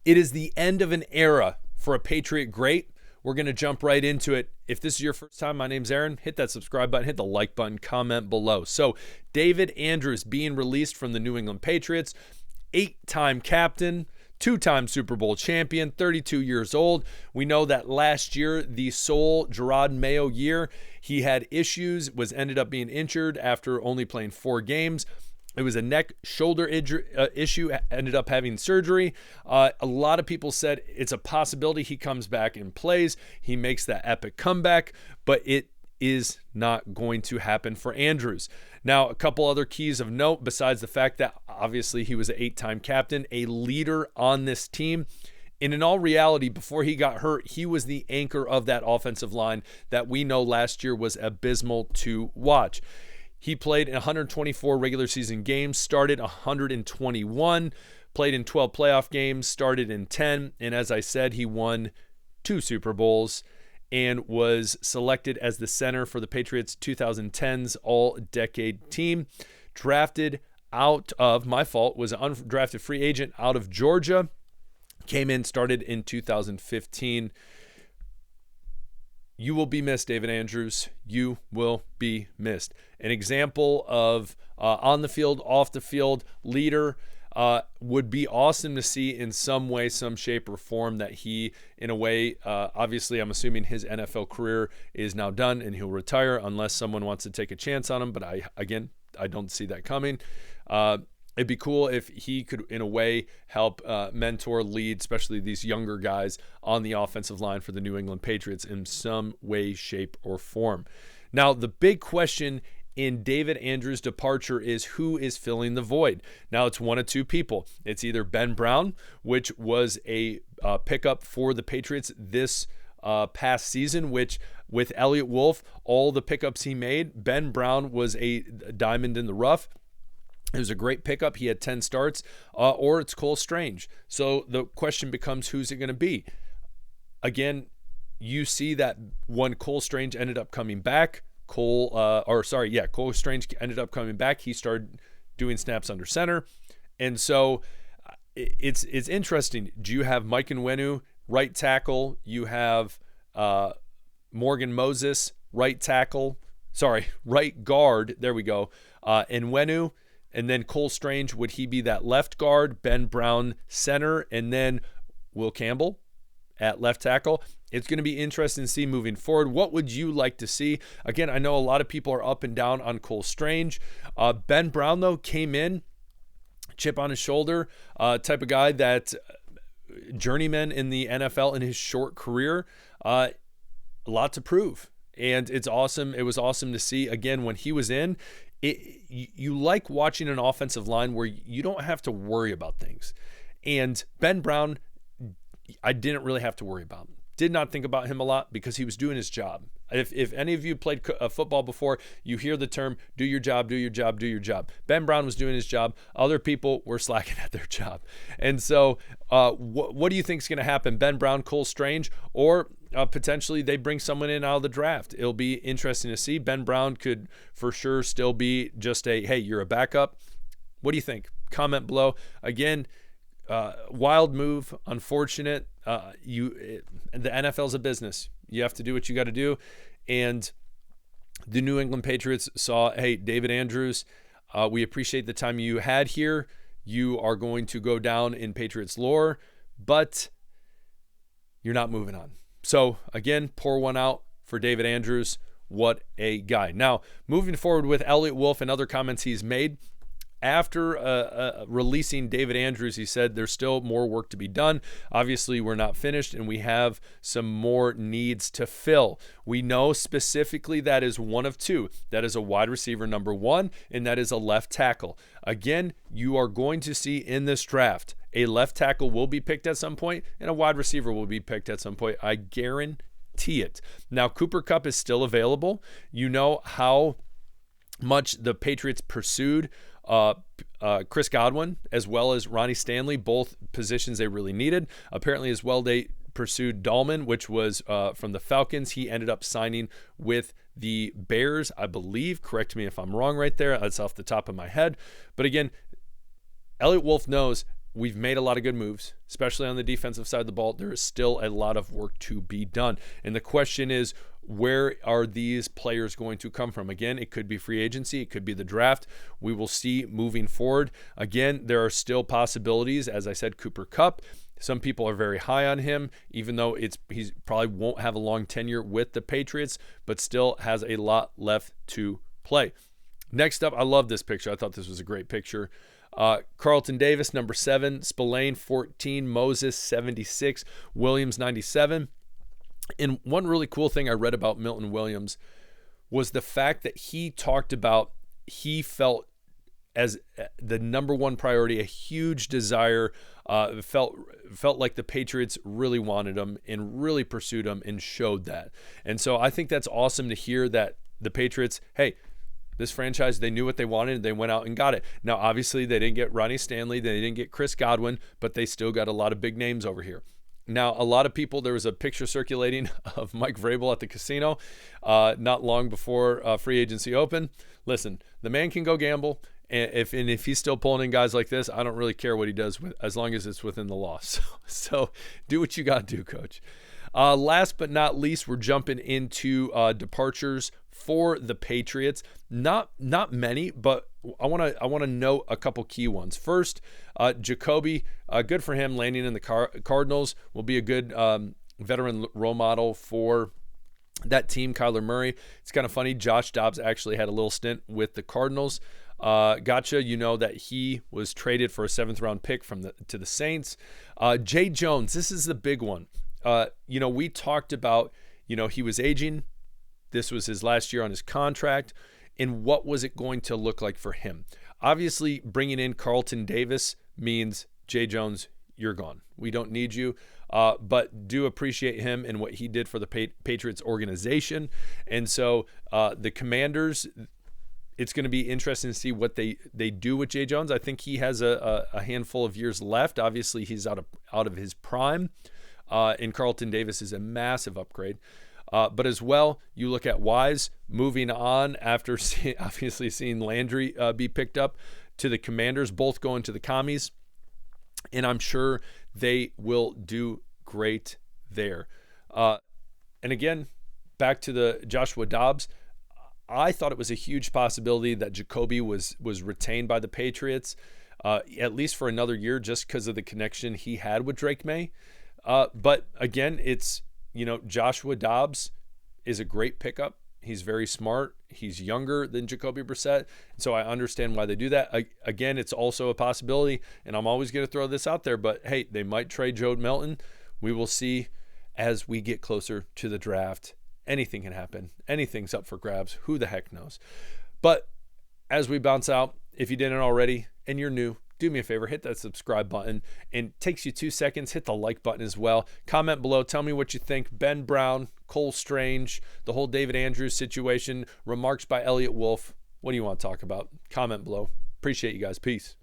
It is the end of an era for a Patriot great. We're going to jump right into it. If this is your first time, my name's Aaron. Hit that subscribe button, hit the like button, comment below. So, David Andrews being released from the New England Patriots, 8-time captain, 2-time Super Bowl champion, 32 years old. We know that last year, the sole Gerard Mayo year, he had issues, ended up being injured after only playing 4 games. It was a neck shoulder issue, ended up having surgery. A lot of people said it's a possibility he comes back and plays. He makes that epic comeback, but it is not going to happen for Andrews. Now, a couple other keys of note, besides the fact that obviously he was an 8-time captain, a leader on this team. And in all reality, before he got hurt, he was the anchor of that offensive line that we know last year was abysmal to watch. He played in 124 regular season games, started 121, played in 12 playoff games, started in 10, and as I said, he won 2 Super Bowls and was selected as the center for the Patriots 2010's All-Decade team. Drafted out of, my fault, was an undrafted free agent out of Georgia. Came in, started in 2015. You will be missed, David Andrews. You will be missed. An example of on the field, off the field leader would be awesome to see in some way, some shape or form that he, in a way, obviously I'm assuming his NFL career is now done and he'll retire unless someone wants to take a chance on him. But I don't see that coming. It'd be cool if he could, in a way, help mentor, lead, especially these younger guys on the offensive line for the New England Patriots in some way, shape, or form. Now, the big question in David Andrews' departure is who is filling the void. Now, it's one of 2 people. It's either Ben Brown, which was a pickup for the Patriots this past season, which with Elliott Wolf, all the pickups he made, Ben Brown was a diamond in the rough. It was a great pickup. He had 10 starts, or it's Cole Strange. So the question becomes, who's it going to be? Again, you see that when Cole Strange ended up coming back, Cole Strange ended up coming back. He started doing snaps under center. And so it's interesting. Do you have Mike Onwenu, right tackle? You have Morgan Moses, right guard. There we go. Onwenu. And then Cole Strange, would he be that left guard? Ben Brown center, and then Will Campbell at left tackle. It's going to be interesting to see moving forward. What would you like to see? Again, I know a lot of people are up and down on Cole Strange. Ben Brown, though, came in, chip on his shoulder, type of guy that journeyman in the NFL in his short career, a lot to prove. And it's awesome. It was awesome to see, again, when he was in, you like watching an offensive line where you don't have to worry about things. And Ben Brown, I didn't really have to worry about. Did not think about him a lot because he was doing his job. If any of you played football before, you hear the term, do your job, do your job, do your job. Ben Brown was doing his job. Other people were slacking at their job. And so what do you think is going to happen? Ben Brown, Cole Strange, or potentially they bring someone in out of the draft? It'll be interesting to see. Ben Brown could for sure still be just hey, you're a backup. What do you think? Comment below. Again, wild move, unfortunate. The NFL's a business. You have to do what you got to do. And the New England Patriots saw, hey, David Andrews, we appreciate the time you had here. You are going to go down in Patriots lore, but you're not moving on. So, again, pour one out for David Andrews. What a guy. Now, moving forward with Elliott Wolf and other comments he's made, after releasing David Andrews, he said there's still more work to be done. Obviously, we're not finished, and we have some more needs to fill. We know specifically that is one of 2. That is a wide receiver number 1, and that is a left tackle. Again, you are going to see in this draft, a left tackle will be picked at some point, and a wide receiver will be picked at some point. I guarantee it. Now, Cooper Kupp is still available. You know how much the Patriots pursued Chris Godwin as well as Ronnie Stanley, both positions they really needed. Apparently as well, they pursued Dahlman, which was from the Falcons. He ended up signing with the Bears, I believe. Correct me if I'm wrong right there. That's off the top of my head. But again, Elliott Wolf knows we've made a lot of good moves, especially on the defensive side of the ball. There is still a lot of work to be done. And the question is, where are these players going to come from? Again, it could be free agency. It could be the draft. We will see moving forward. Again, there are still possibilities. As I said, Cooper Kupp. Some people are very high on him, even though he's probably won't have a long tenure with the Patriots, but still has a lot left to play. Next up, I love this picture. I thought this was a great picture. Carlton Davis, number 7, Spillane, 14, Moses, 76, Williams, 97. And one really cool thing I read about Milton Williams was the fact that he talked about he felt as the number one priority, a huge desire, felt like the Patriots really wanted him and really pursued him and showed that. And so I think that's awesome to hear that the Patriots, hey, this franchise, they knew what they wanted and they went out and got it. Now, obviously, they didn't get Ronnie Stanley, they didn't get Chris Godwin, but they still got a lot of big names over here. Now, a lot of people, there was a picture circulating of Mike Vrabel at the casino not long before free agency open. Listen, the man can go gamble. And if he's still pulling in guys like this, I don't really care what he does as long as it's within the law. So do what you got to do, Coach. Last but not least, we're jumping into departures for the Patriots. Not many, but I want to note a couple key ones. First, Jacoby, good for him landing in the Cardinals. Will be a good veteran role model for that team. Kyler Murray. It's kind of funny. Josh Dobbs actually had a little stint with the Cardinals. Gotcha. You know that he was traded for a 7th round pick to the Saints. Jay Jones, this is the big one. We talked about, he was aging. This was his last year on his contract. And what was it going to look like for him? Obviously, bringing in Carlton Davis means, Jay Jones, you're gone. We don't need you. But do appreciate him and what he did for the Patriots organization. And so the Commanders, it's going to be interesting to see what they do with Jay Jones. I think he has a handful of years left. Obviously, he's out of his prime. And Carlton Davis is a massive upgrade. But as well, you look at Wise moving on after obviously seeing Landry be picked up to the Commanders, both going to the Commies. And I'm sure they will do great there. And again, back to the Joshua Dobbs. I thought it was a huge possibility that Jacoby was retained by the Patriots, at least for another year, just because of the connection he had with Drake May. But again, it's, Joshua Dobbs is a great pickup. He's very smart. He's younger than Jacoby Brissett. So I understand why they do that. Again, it's also a possibility, and I'm always going to throw this out there, but hey, they might trade Joe Milton. We will see as we get closer to the draft. Anything can happen. Anything's up for grabs. Who the heck knows? But as we bounce out, if you didn't already and you're new, do me a favor, hit that subscribe button. And it takes you 2 seconds. Hit the like button as well. Comment below. Tell me what you think. Ben Brown, Cole Strange, the whole David Andrews situation, remarks by Elliott Wolf. What do you want to talk about? Comment below. Appreciate you guys. Peace.